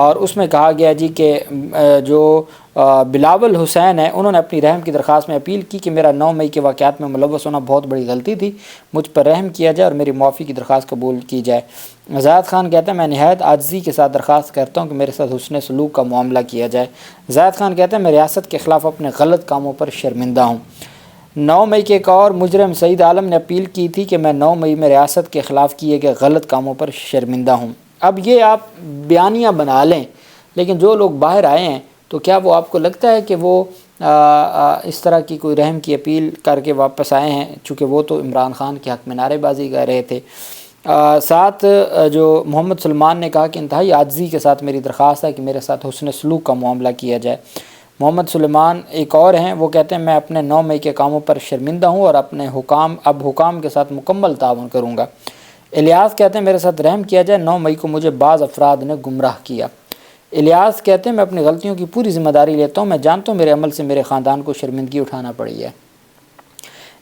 اور اس میں کہا گیا جی کہ جو بلاول حسین ہیں انہوں نے اپنی رحم کی درخواست میں اپیل کی کہ میرا 9 مئی کے واقعات میں ملوث ہونا بہت بڑی غلطی تھی، مجھ پر رحم کیا جائے اور میری معافی کی درخواست قبول کی جائے۔ زاہد خان کہتے ہیں میں نہایت عاجزی کے ساتھ درخواست کرتا ہوں کہ میرے ساتھ حسن سلوک کا معاملہ کیا جائے۔ زاہد خان کہتے ہیں میں ریاست کے خلاف اپنے غلط کاموں پر شرمندہ ہوں۔ 9 مئی کے ایک اور مجرم سعید عالم نے اپیل کی تھی کہ میں 9 مئی میں ریاست کے خلاف کیے گئے غلط کاموں پر شرمندہ ہوں۔ اب یہ آپ بیانیہ بنا لیں، لیکن جو لوگ باہر آئے ہیں تو کیا وہ آپ کو لگتا ہے کہ وہ اس طرح کی کوئی رحم کی اپیل کر کے واپس آئے ہیں؟ چونکہ وہ تو عمران خان کے حق میں نعرے بازی کر رہے تھے۔ ساتھ جو محمد سلمان نے کہا کہ انتہائی عاجزی کے ساتھ میری درخواست ہے کہ میرے ساتھ حسن سلوک کا معاملہ کیا جائے۔ محمد سلمان ایک اور ہیں، وہ کہتے ہیں میں اپنے 9 مئی کے کاموں پر شرمندہ ہوں اور اپنے حکام کے ساتھ مکمل تعاون کروں گا۔ الیاس کہتے ہیں میرے ساتھ رحم کیا جائے، 9 مئی کو مجھے بعض افراد نے گمراہ کیا۔ الیاس کہتے ہیں میں اپنی غلطیوں کی پوری ذمہ داری لیتا ہوں، میں جانتا ہوں میرے عمل سے میرے خاندان کو شرمندگی اٹھانا پڑی ہے۔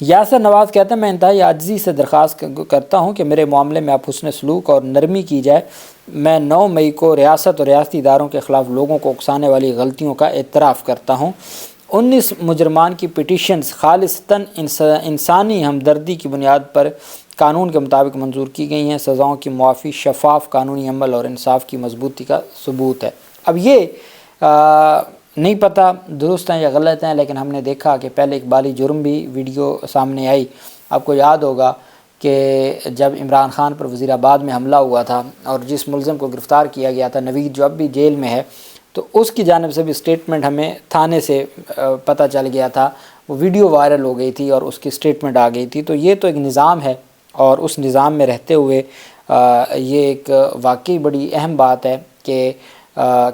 یاسر نواز کہتے ہیں میں انتہائی عاجزی سے درخواست کرتا ہوں کہ میرے معاملے میں آپ حسن سلوک اور نرمی کی جائے۔ میں 9 مئی کو ریاست اور ریاستی اداروں کے خلاف لوگوں کو اکسانے والی غلطیوں کا اعتراف کرتا ہوں۔ 19 مجرمان کی پٹیشنز خالصتاً انسانی ہمدردی کی بنیاد پر قانون کے مطابق منظور کی گئی ہیں۔ سزاؤں کی معافی شفاف قانونی عمل اور انصاف کی مضبوطی کا ثبوت ہے۔ اب یہ نہیں پتہ درست ہیں یا غلط ہیں، لیکن ہم نے دیکھا کہ پہلے اقبالی جرم بھی ویڈیو سامنے آئی۔ آپ کو یاد ہوگا کہ جب عمران خان پر وزیر آباد میں حملہ ہوا تھا اور جس ملزم کو گرفتار کیا گیا تھا نوید، جو اب بھی جیل میں ہے، تو اس کی جانب سے بھی اسٹیٹمنٹ ہمیں تھانے سے پتہ چل گیا تھا، وہ ویڈیو وائرل ہو گئی تھی اور اس کی اسٹیٹمنٹ آ گئی تھی۔ تو یہ تو ایک نظام ہے، اور اس نظام میں رہتے ہوئے یہ ایک واقعی بڑی اہم بات ہے کہ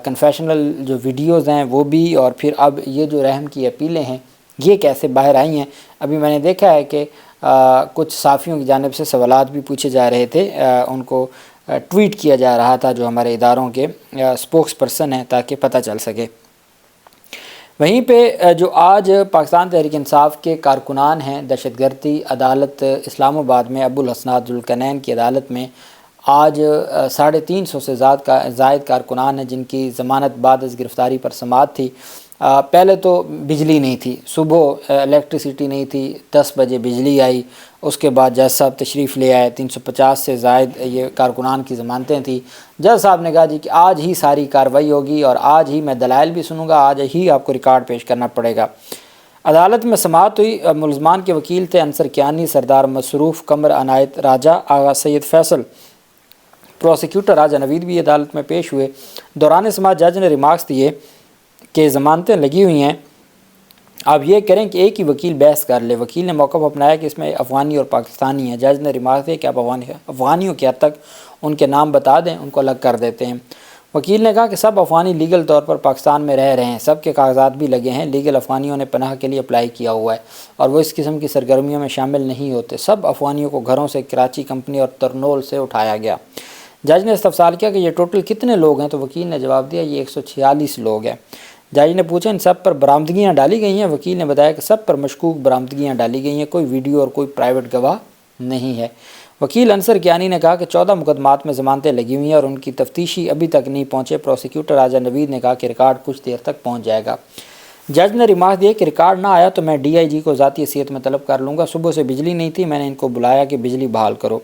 کنفیشنل جو ویڈیوز ہیں وہ بھی، اور پھر اب یہ جو رحم کی اپیلیں ہیں یہ کیسے باہر آئی ہیں۔ ابھی میں نے دیکھا ہے کہ کچھ صحافیوں کی جانب سے سوالات بھی پوچھے جا رہے تھے، ان کو ٹویٹ کیا جا رہا تھا جو ہمارے اداروں کے اسپوکس پرسن ہیں، تاکہ پتہ چل سکے۔ وہیں پہ جو آج پاکستان تحریک انصاف کے کارکنان ہیں، دہشت گردی عدالت اسلام آباد میں ابو الحسنات ذوالقرنین کی عدالت میں آج 350 سے زائد کارکنان ہیں جن کی ضمانت بعد از گرفتاری پر سماعت تھی۔ پہلے تو بجلی نہیں تھی، صبح الیکٹریسٹی نہیں تھی، 10 بجے بجلی آئی، اس کے بعد جج صاحب تشریف لے آئے، 350 سے زائد یہ کارکنان کی ضمانتیں تھیں۔ جج صاحب نے کہا جی کہ آج ہی ساری کارروائی ہوگی اور آج ہی میں دلائل بھی سنوں گا، آج ہی آپ کو ریکارڈ پیش کرنا پڑے گا۔ عدالت میں سماعت ہوئی۔ ملزمان کے وکیل تھے انصر کیانی، سردار مصروف، قمر عنایت راجہ، آغا سید فیصل۔ پروسیکیوٹر راجہ نوید بھی عدالت میں پیش ہوئے۔ دوران سماعت جج نے ریمارکس دیے کہ ضمانتیں لگی ہوئی ہیں، آپ یہ کریں کہ ایک ہی وکیل بحث کر لے۔ وکیل نے موقف اپنایا کہ اس میں افغانی اور پاکستانی ہیں۔ جج نے ریمارک دیا کہ آپ افغانیوں کی حد تک ان کے نام بتا دیں، ان کو الگ کر دیتے ہیں۔ وکیل نے کہا کہ سب افغانی لیگل طور پر پاکستان میں رہ رہے ہیں، سب کے کاغذات بھی لگے ہیں، لیگل افغانیوں نے پناہ کے لیے اپلائی کیا ہوا ہے اور وہ اس قسم کی سرگرمیوں میں شامل نہیں ہوتے۔ سب افغانیوں کو گھروں سے کراچی کمپنی اور ترنول سے اٹھایا گیا۔ جج نے استفسار کیا کہ یہ ٹوٹل کتنے لوگ ہیں، تو وکیل نے جواب دیا یہ 146 لوگ ہیں۔ جج نے پوچھا ان سب پر برآمدگیاں ڈالی گئی ہیں؟ وکیل نے بتایا کہ سب پر مشکوک برآمدگیاں ڈالی گئی ہیں، کوئی ویڈیو اور کوئی پرائیویٹ گواہ نہیں ہے۔ وکیل انصر کیانی نے کہا کہ 14 مقدمات میں ضمانتیں لگی ہوئی ہیں اور ان کی تفتیشی ابھی تک نہیں پہنچے۔ پروسیکیوٹر راجہ نوید نے کہا کہ ریکارڈ کچھ دیر تک پہنچ جائے گا۔ جج نے ریمارک دیا کہ ریکارڈ نہ آیا تو میں DIG کو ذاتی حیثیت میں طلب کر لوں گا، صبح سے بجلی نہیں تھی، میں نے ان کو بلایا کہ بجلی بحال کرو۔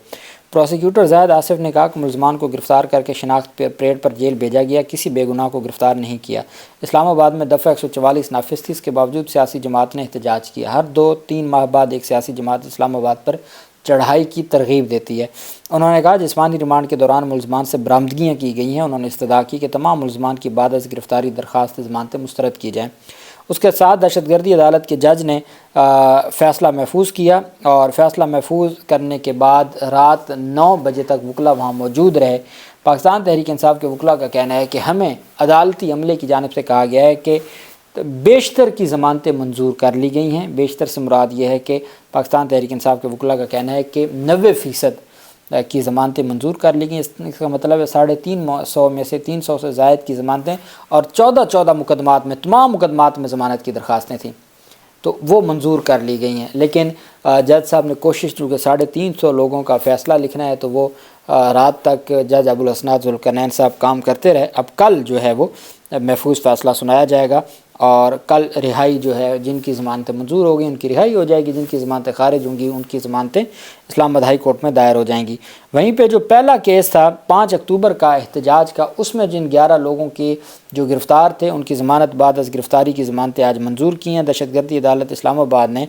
پروسیکیوٹر زاہد آصف نے کہا کہ ملزمان کو گرفتار کر کے شناخت پریڈ پر جیل بھیجا گیا، کسی بے گناہ کو گرفتار نہیں کیا۔ اسلام آباد میں دفعہ 144 نافذ تھی، اس کے باوجود سیاسی جماعت نے احتجاج کیا۔ ہر 2-3 ماہ بعد ایک سیاسی جماعت اسلام آباد پر چڑھائی کی ترغیب دیتی ہے۔ انہوں نے کہا جسمانی ریمانڈ کے دوران ملزمان سے برآمدگیاں کی گئی ہیں۔ انہوں نے استدعا کی کہ تمام ملزمان کی بعد از گرفتاری درخواست ضمانتیں مسترد کی جائیں۔ اس کے ساتھ دہشت گردی عدالت کے جج نے فیصلہ محفوظ کیا اور فیصلہ محفوظ کرنے کے بعد رات 9 بجے تک وکلاء وہاں موجود رہے۔ پاکستان تحریک انصاف کے وکلاء کا کہنا ہے کہ ہمیں عدالتی عملے کی جانب سے کہا گیا ہے کہ بیشتر کی ضمانتیں منظور کر لی گئی ہیں۔ بیشتر سے مراد یہ ہے کہ پاکستان تحریک انصاف کے وکلاء کا کہنا ہے کہ 90% کی ضمانتیں منظور کر لی گئی۔ اس کا مطلب ہے 350 میں سے 300 سے زائد کی ضمانتیں اور 14 مقدمات میں، تمام مقدمات میں ضمانت کی درخواستیں تھیں۔ تو وہ منظور کر لی گئی ہیں، لیکن جج صاحب نے کوشش چونکہ 350 لوگوں کا فیصلہ لکھنا ہے تو وہ رات تک جج ابوالاسناد ذوالقرنین صاحب کام کرتے رہے۔ اب کل جو ہے وہ محفوظ فیصلہ سنایا جائے گا، اور کل رہائی جو ہے، جن کی ضمانتیں منظور ہو گئی ان کی رہائی ہو جائے گی، جن کی ضمانتیں خارج ہوں گی ان کی ضمانتیں اسلام آباد ہائی کورٹ میں دائر ہو جائیں گی۔ وہیں پہ جو پہلا کیس تھا 5 اکتوبر کا احتجاج کا، اس میں جن 11 لوگوں کی جو گرفتار تھے ان کی ضمانت بعد از گرفتاری کی ضمانتیں آج منظور کی ہیں۔ دہشت گردی عدالت اسلام آباد نے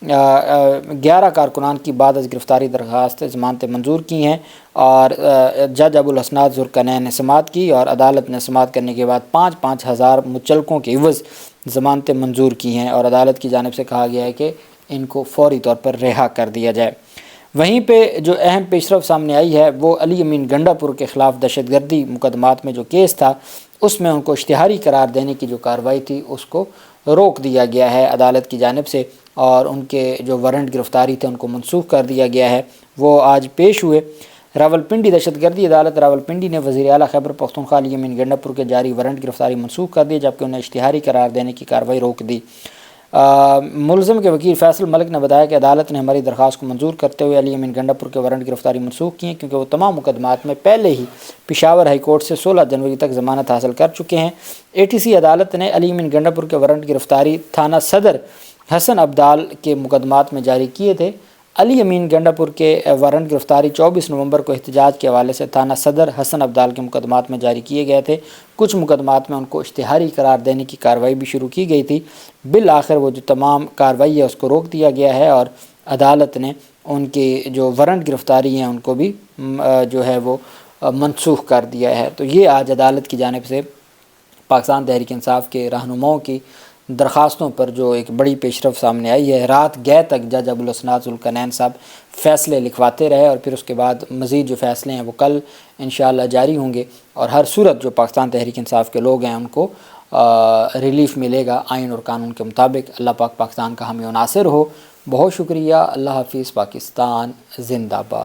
11 کارکنان کی بعد از گرفتاری درخواست ضمانتیں منظور کی ہیں، اور جج ابوالاسناد ذوالقرنین نے سماعت کی، اور عدالت نے سماعت کرنے کے بعد 5-5 ہزار مچلقوں کے عوض ضمانتیں منظور کی ہیں، اور عدالت کی جانب سے کہا گیا ہے کہ ان کو فوری طور پر رہا کر دیا جائے۔ وہیں پہ جو اہم پیش رفت سامنے آئی ہے وہ علی امین گنڈا پور کے خلاف دہشت گردی مقدمات میں جو کیس تھا اس میں ان کو اشتہاری قرار دینے کی جو کارروائی تھی اس کو روک دیا گیا ہے عدالت کی جانب سے، اور ان کے جو وارنٹ گرفتاری تھے ان کو منسوخ کر دیا گیا ہے، وہ آج پیش ہوئے۔ راولپنڈی دہشت گردی عدالت راولپنڈی نے وزیر اعلیٰ خیبر پختونخوا علی امین گنڈا پور کے جاری وارنٹ گرفتاری منسوخ کر دی، جبکہ انہیں اشتہاری قرار دینے کی کارروائی روک دی۔ ملزم کے وکیل فیصل ملک نے بتایا کہ عدالت نے ہماری درخواست کو منظور کرتے ہوئے علی امین گنڈا پور کے وارنٹ گرفتاری منسوخ کی ہیں، کیونکہ وہ تمام مقدمات میں پہلے ہی پشاور ہائی کورٹ سے 16 جنوری تک ضمانت حاصل کر چکے ہیں۔ ATC عدالت نے علی امین گنڈا پور کے وارنٹ گرفتاری تھانہ صدر حسن عبدال کے مقدمات میں جاری کیے تھے۔ علی امین گنڈا پور کے وارنٹ گرفتاری 24 نومبر کو احتجاج کے حوالے سے تھانہ صدر حسن عبدال کے مقدمات میں جاری کیے گئے تھے۔ کچھ مقدمات میں ان کو اشتہاری قرار دینے کی کارروائی بھی شروع کی گئی تھی، بالآخر وہ جو تمام کارروائی ہے اس کو روک دیا گیا ہے، اور عدالت نے ان کی جو وارنٹ گرفتاری ہیں ان کو بھی جو ہے وہ منسوخ کر دیا ہے۔ تو یہ آج عدالت کی جانب سے پاکستان تحریک انصاف کے رہنماؤں کی درخواستوں پر جو ایک بڑی پیش رفت سامنے آئی ہے۔ رات گئے تک جج ابوالاسناد ذوالقرنین صاحب فیصلے لکھواتے رہے، اور پھر اس کے بعد مزید جو فیصلے ہیں وہ کل انشاءاللہ جاری ہوں گے، اور ہر صورت جو پاکستان تحریک انصاف کے لوگ ہیں ان کو ریلیف ملے گا آئین اور قانون کے مطابق۔ اللہ پاک پاکستان کا حامی و ناصر ہو۔ بہت شکریہ۔ اللہ حافظ۔ پاکستان زندہ باد۔